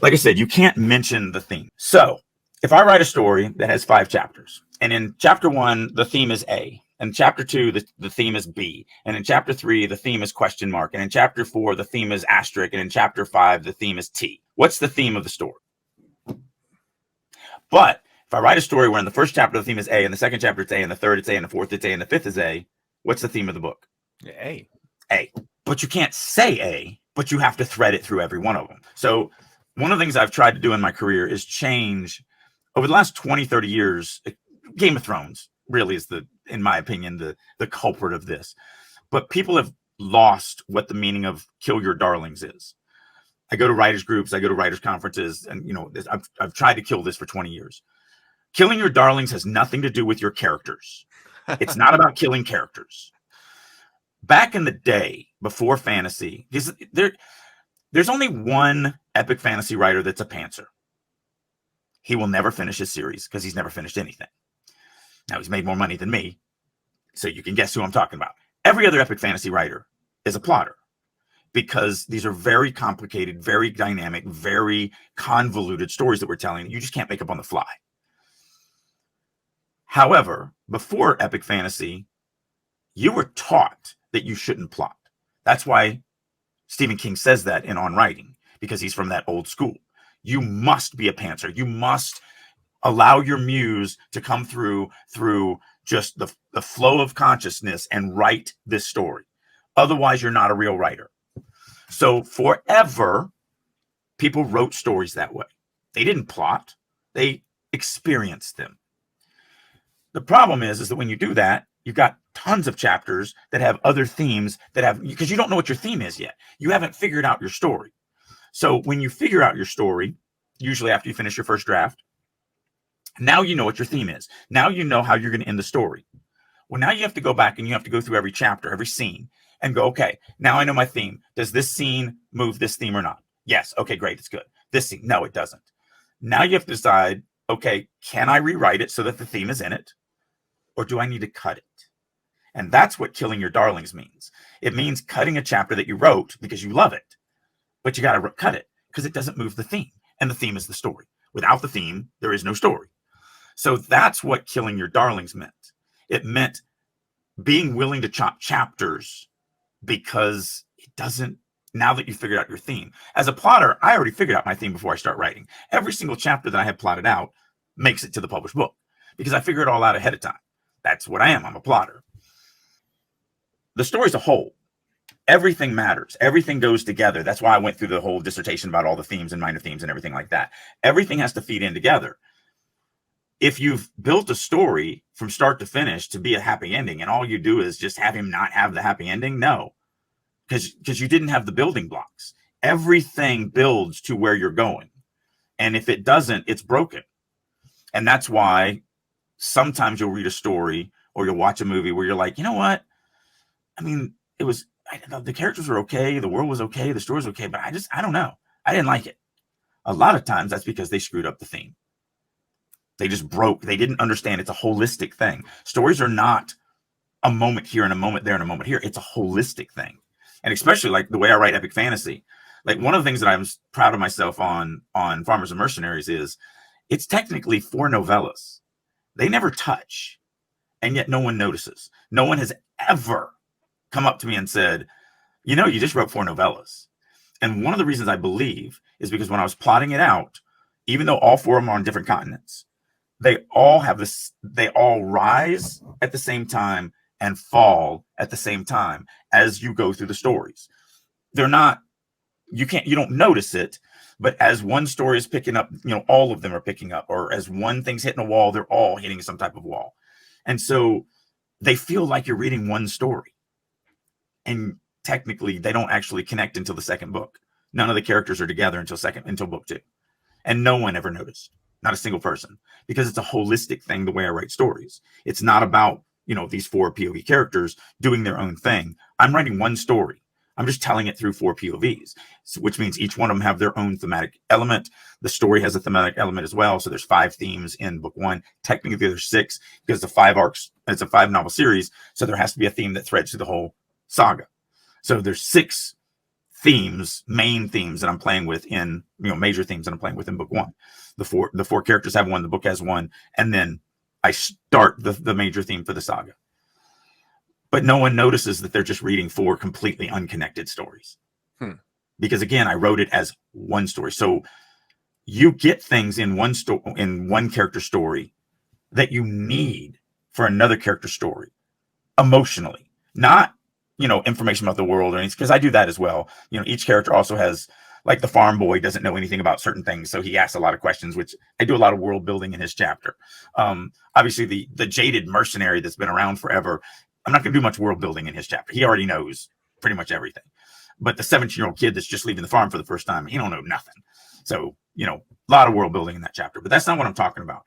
Like I said, you can't mention the theme. So if I write a story that has 5 chapters, and in chapter 1, the theme is A, and chapter 2, the theme is B, and in chapter 3, the theme is question mark, and in chapter 4, the theme is asterisk, and in chapter 5, the theme is T. What's the theme of the story? But if I write a story where in the first chapter the theme is A, and the second chapter it's A, and the third it's A, and the fourth it's A, and the fifth is A, what's the theme of the book? A. A. But you can't say A, but you have to thread it through every one of them. So one of the things I've tried to do in my career is change over the last 20, 30 years. Game of Thrones really is in my opinion, the culprit of this. But people have lost what the meaning of kill your darlings is. I go to writers groups, I go to writers conferences, and I've tried to kill this for 20 years. Killing your darlings has nothing to do with your characters. It's not about killing characters. Back in the day, before fantasy, there's only one epic fantasy writer that's a pantser. He will never finish his series because he's never finished anything. Now, he's made more money than me, so you can guess who I'm talking about. Every other epic fantasy writer is a plotter, because these are very complicated, very dynamic, very convoluted stories that we're telling. You just can't make up on the fly. However, before epic fantasy, you were taught that you shouldn't plot. That's why Stephen King says that in On Writing, because he's from that old school. You must be a pantser. You must allow your muse to come through just the flow of consciousness and write this story. Otherwise, you're not a real writer. So forever, people wrote stories that way. They didn't plot. They experienced them. The problem is that when you do that, you've got tons of chapters that have other themes because you don't know what your theme is yet. You haven't figured out your story. So when you figure out your story, usually after you finish your first draft, now you know what your theme is. Now you know how you're going to end the story. Well, now you have to go back and you have to go through every chapter, every scene, and go, okay, now I know my theme. Does this scene move this theme or not? Yes. Okay, great. It's good. This scene, no, it doesn't. Now you have to decide, okay, can I rewrite it so that the theme is in it? Or do I need to cut it? And that's what killing your darlings means. It means cutting a chapter that you wrote because you love it, but you got to cut it because it doesn't move the theme. And the theme is the story. Without the theme, there is no story. So that's what killing your darlings meant. It meant being willing to chop chapters because it doesn't, now that you figured out your theme. As a plotter, I already figured out my theme before I start writing. Every single chapter that I have plotted out makes it to the published book because I figure it all out ahead of time. That's what I am. I'm a plotter. The story's a whole. Everything matters. Everything goes together. That's why I went through the whole dissertation about all the themes and minor themes and everything like that. Everything has to feed in together. If you've built a story from start to finish to be a happy ending and all you do is just have him not have the happy ending, no, because you didn't have the building blocks. Everything builds to where you're going. And if it doesn't, it's broken. And that's why sometimes you'll read a story or you'll watch a movie where you're like, you know what? I mean, the characters were okay. The world was okay. The story was okay. But I don't know. I didn't like it. A lot of times that's because they screwed up the theme. They just broke. They didn't understand it's a holistic thing. Stories are not a moment here and a moment there and a moment here. It's a holistic thing. And especially like the way I write epic fantasy, like one of the things that I'm proud of myself on Farmers and Mercenaries is it's technically 4 novellas. They never touch, and yet no one notices. No one has ever come up to me and said, you know, you just wrote 4 novellas. And one of the reasons I believe is because when I was plotting it out, even though all 4 of them are on different continents, they all have this, they all rise at the same time and fall at the same time as you go through the stories. They're not, you don't notice it, but as one story is picking up, you know, all of them are picking up, or as one thing's hitting a wall, they're all hitting some type of wall. And so they feel like you're reading one story. And technically they don't actually connect until the second book. None of the characters are together until book 2. And no one ever noticed, not a single person, because it's a holistic thing the way I write stories. It's not about, you know, these 4 POV characters doing their own thing. I'm writing one story. I'm just telling it through 4 POVs, which means each one of them have their own thematic element. The story has a thematic element as well. So there's 5 themes in book 1. Technically there's 6 because the 5 arcs, it's a 5 novel series. So there has to be a theme that threads through the whole saga. So there's 6 main themes that I'm playing with in, major themes that I'm playing with in book one. The four characters have one, the book has one, and then I start the major theme for the saga. But no one notices that they're just reading four completely unconnected stories. Because again, I wrote it as one story. So you get things in one character story that you need for another character story emotionally, not information about the world or anything, because I do that as well. Each character also has, like, the farm boy doesn't know anything about certain things, so he asks a lot of questions, which I do a lot of world building in his chapter. Obviously the jaded mercenary that's been around forever, I'm not going to do much world building in his chapter. He already knows pretty much everything. But the 17-year-old kid that's just leaving the farm for the first time, he don't know nothing. So, a lot of world building in that chapter. But that's not what I'm talking about.